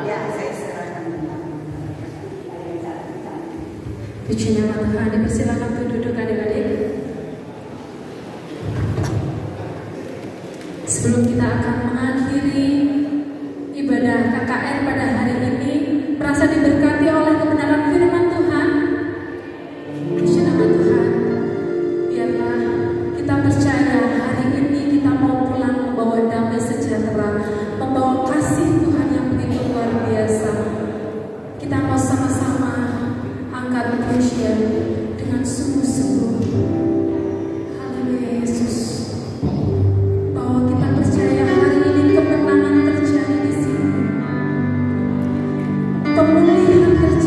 A: Ya, saya serahkan.
B: Puji nama Tuhan, dipersilakan untuk duduk adik-adik. Sebelum kita akan mengakhiri ibadah KKR pada hari ini, merasa diberkati oleh kebenaran firman Tuhan. Puji nama Tuhan. Biarlah kita percaya hari ini kita mau pulang membawa damai sejahtera, membawa kasih Tuhan yang begitu luar biasa. Kita mau sama-sama angkat pujian dengan sungguh-sungguh. Haleluya Yesus. Bahwa kita percaya hari ini kemenangan terjadi di sini. Pemulihan terjadi.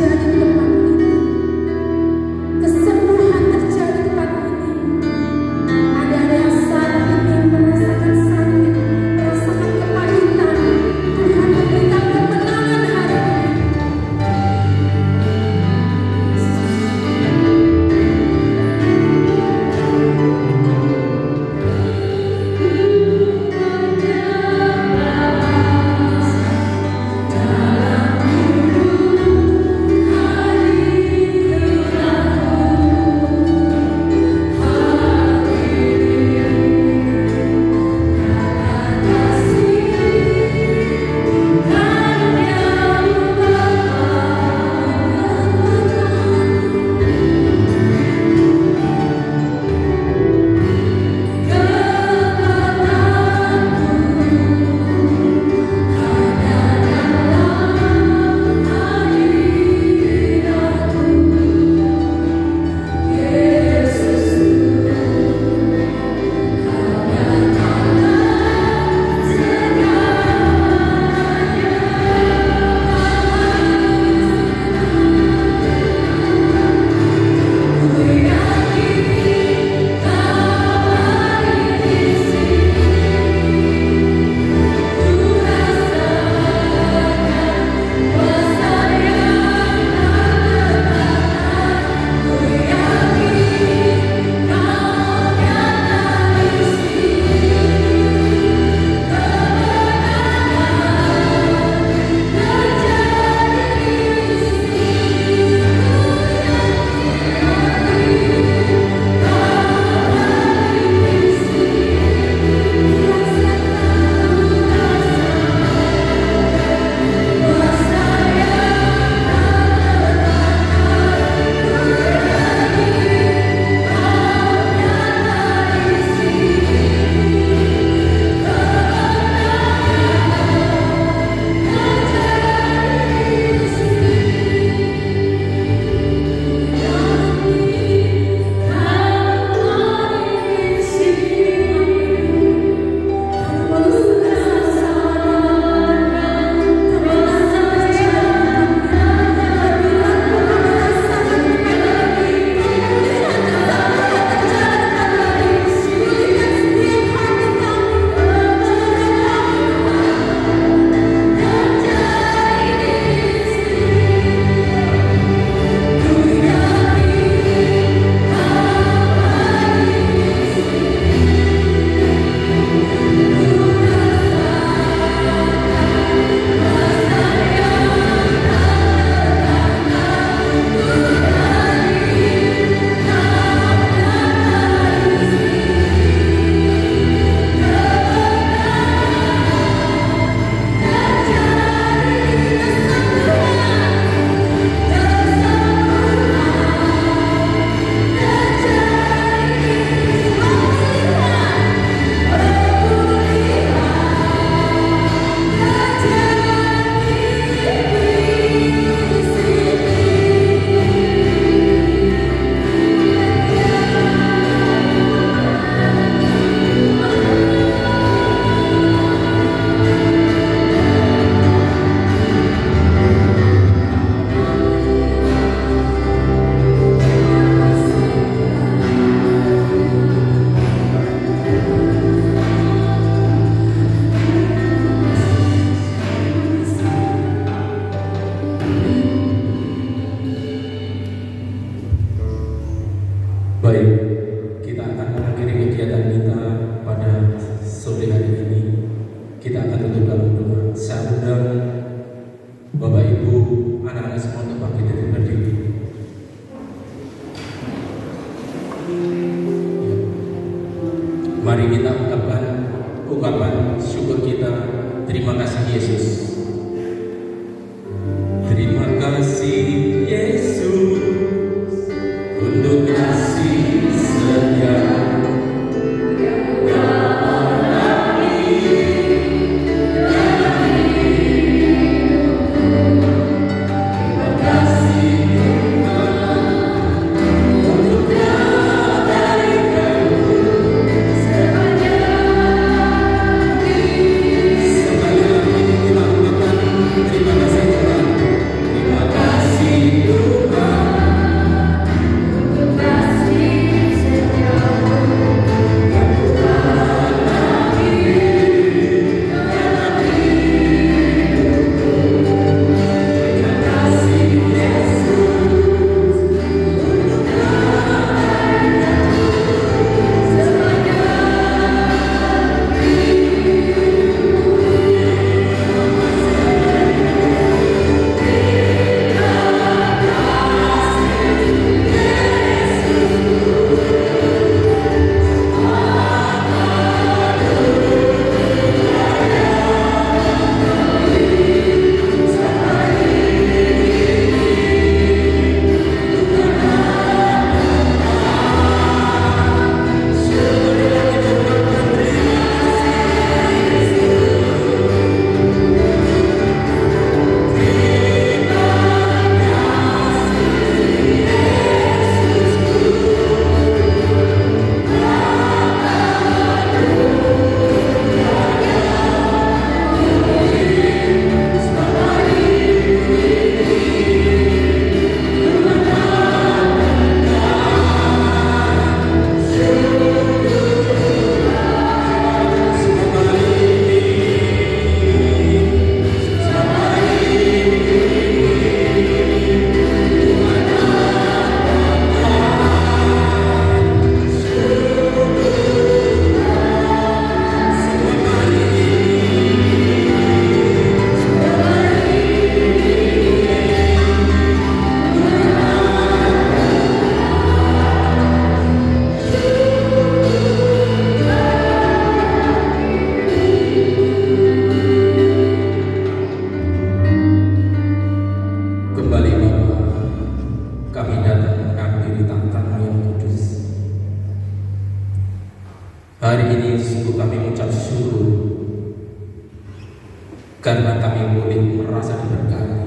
C: karena kami boleh merasa diberkati.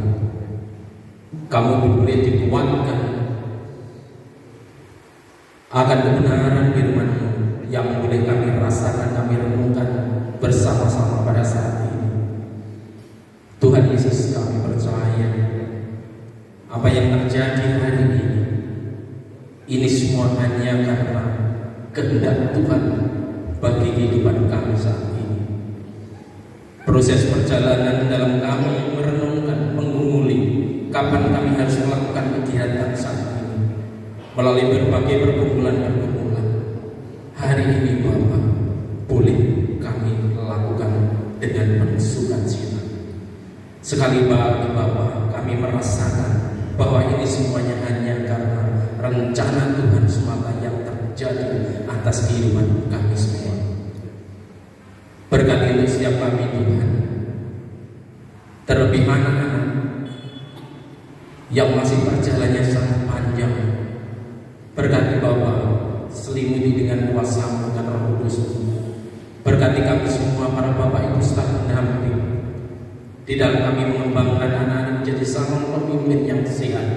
C: Kami boleh dikuatkan akan kebenaran firman-Mu yang boleh kami rasakan, kami renungkan bersama-sama pada saat ini. Tuhan Yesus, kami percaya apa yang terjadi hari ini semua hanya karena kehendak Tuhan bagi kehidupan kami saat ini. Proses perjalanan dalam kami merenungkan, menggumuli kapan kami harus melakukan kegiatan saat ini melalui berbagai pergumulan-pergumulan. Hari ini Bapa, boleh kami lakukan dengan penuh sukacita. Sekali lagi Bapa, kami merasakan bahwa ini semuanya hanya karena rencana Tuhan semata yang terjadi atas kehidupan kami semua. Berkati untuk setiap kami Tuhan, terlebih anak-anak yang masih perjalanannya sangat panjang. Berkati Bapa, selimuti dengan kuasa-Mu dan Roh Kudus. Berkati kami semua para Bapak Ibu staf pendamping di dalam kami mengembangkan anak-anak menjadi calon pemimpin yang sehat,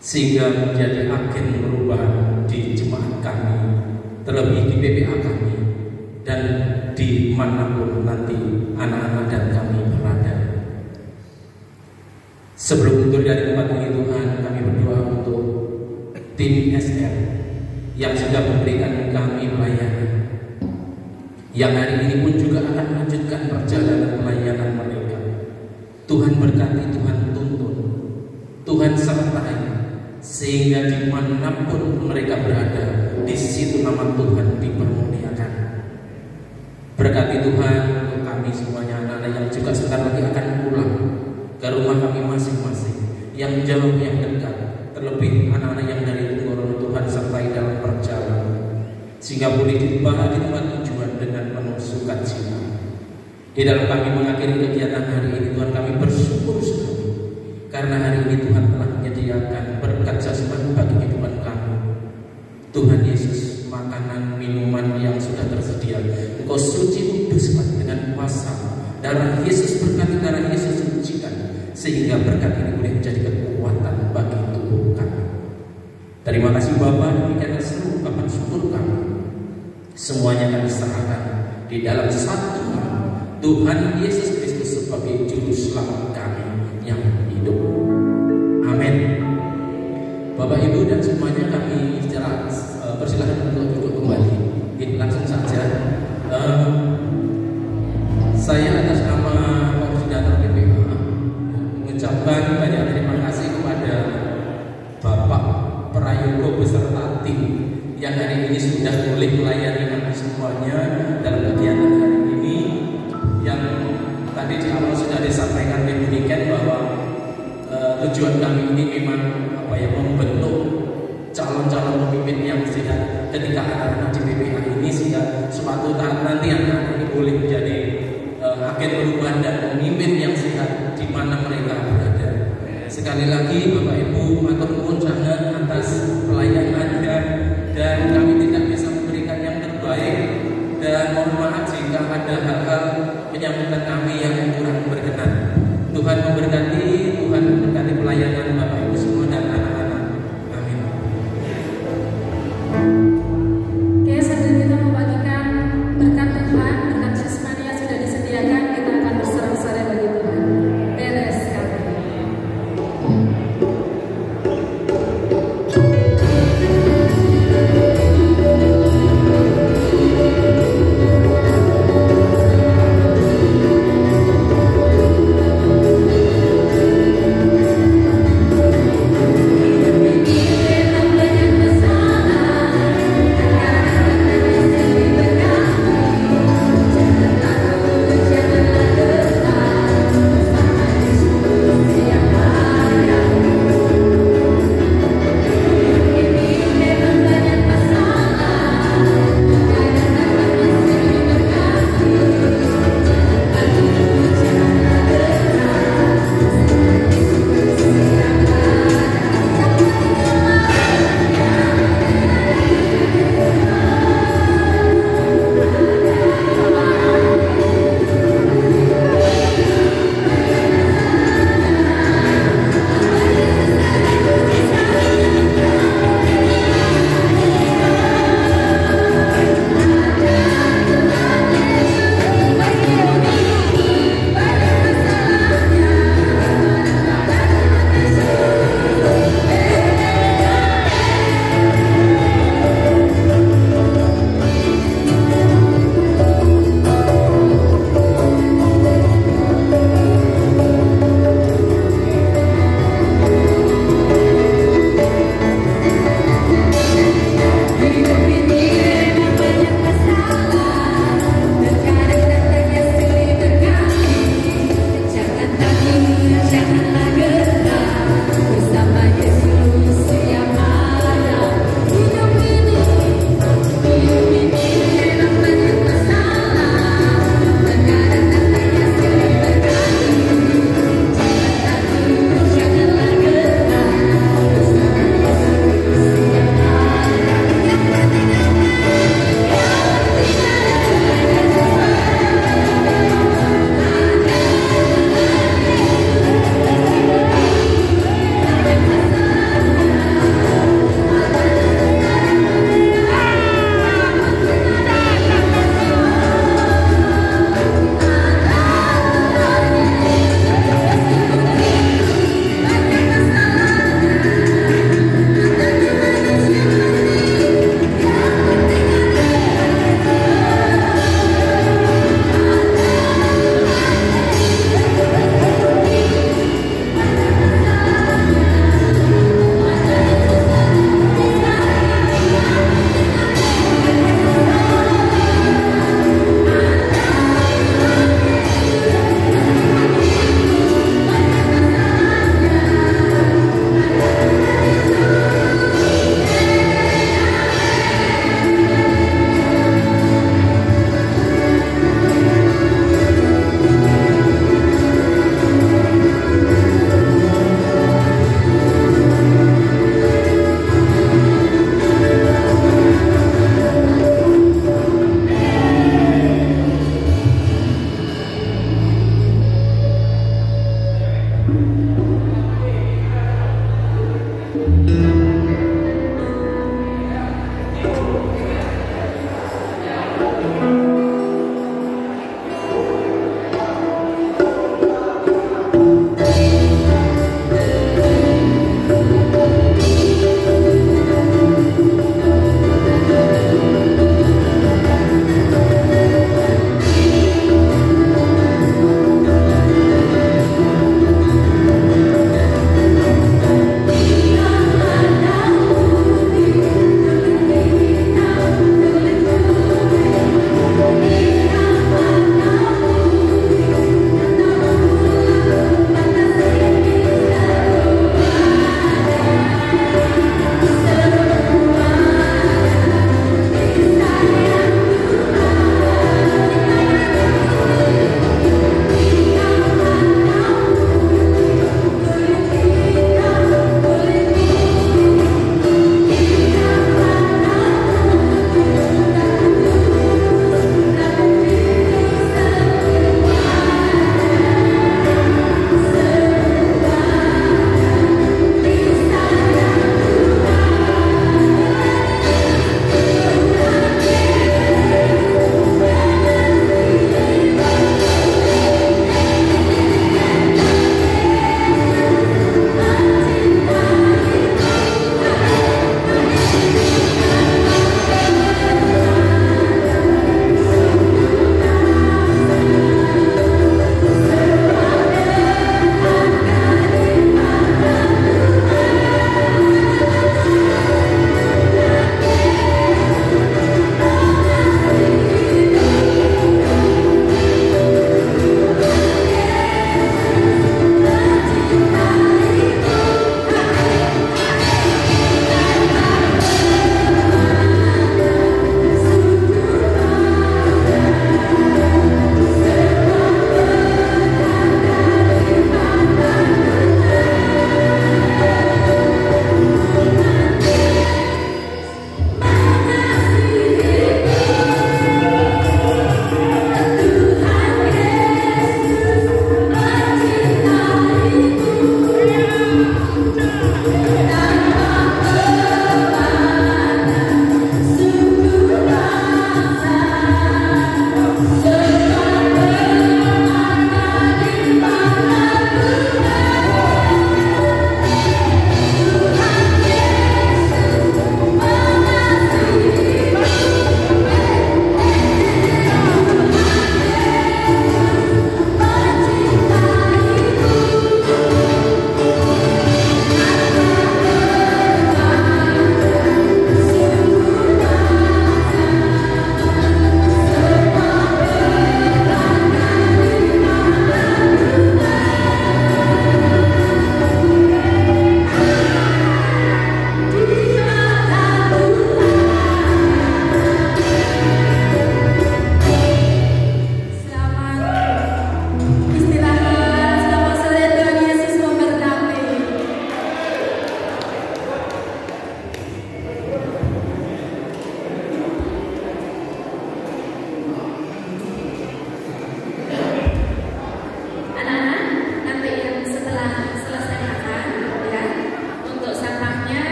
C: sehingga menjadi agen perubahan di jemaat kami, terlebih di PPA kami, dan di manapun nanti anak-anak dan kami berada. Sebelum mundur dari tempat ini Tuhan, kami berdoa untuk tim SR yang sudah memberikan kami pelayanan, yang hari ini pun juga akan melanjutkan perjalanan pelayanan mereka. Tuhan berkati, Tuhan tuntun, Tuhan sertai, sehingga dimanapun mereka berada, di situ nama Tuhan dipermuliakan. Berkati Tuhan untuk kami semuanya, anak-anak yang juga sebentar lagi akan pulang ke rumah kami masing-masing, yang jauh yang dekat, terlebih anak-anak yang dari Tunggorono. Tuhan sertai dalam perjalanan, sehingga boleh tiba di tempat tujuan dengan penuh sukacita. Di dalam kami mengakhiri kegiatan hari ini Tuhan, kami bersyukur sekali karena hari ini Tuhan telah menyediakan berkat jasmani bagi kehidupan kami. Tuhan Yesus, makanan minuman yang sudah tersedia Engkau suci kuduskan dengan kuasa darah Yesus. Berkati darah Yesus sucikan, sehingga berkat ini boleh menjadi kekuatan bagi tubuh kami. Terima kasih Bapa, demikianlah seluruh ungkapan syukur kami semuanya kami serahkan di dalam satu nama Tuhan Yesus Kristus sebagai juru selamat kami yang hidup. Amin. Bapak Ibu dan semuanya, kami secara persilakan untuk duduk kembali. Langsung saja. Saya atas nama koordinator PPA mengucapkan banyak terima kasih kepada Bapak Prayogo beserta tim yang hari ini sudah boleh melayani kami semuanya dalam kegiatan hari ini, yang tadi di awal sudah disampaikan oleh Bu Niken bahwa tujuan kami ini memang membentuk calon-calon pemimpin yang sehat ketika anak-anak di PPA ini, sehingga suatu tahap nanti anak-anak ini boleh menjadi agen perubahan dan pemimpin yang sehat di mana mereka berada. Sekali lagi Bapak Ibu, matur nuwun sangat atas pelayanannya, dan kami tidak bisa memberikan yang terbaik, dan mohon maaf jika ada hal-hal penyambutan kami yang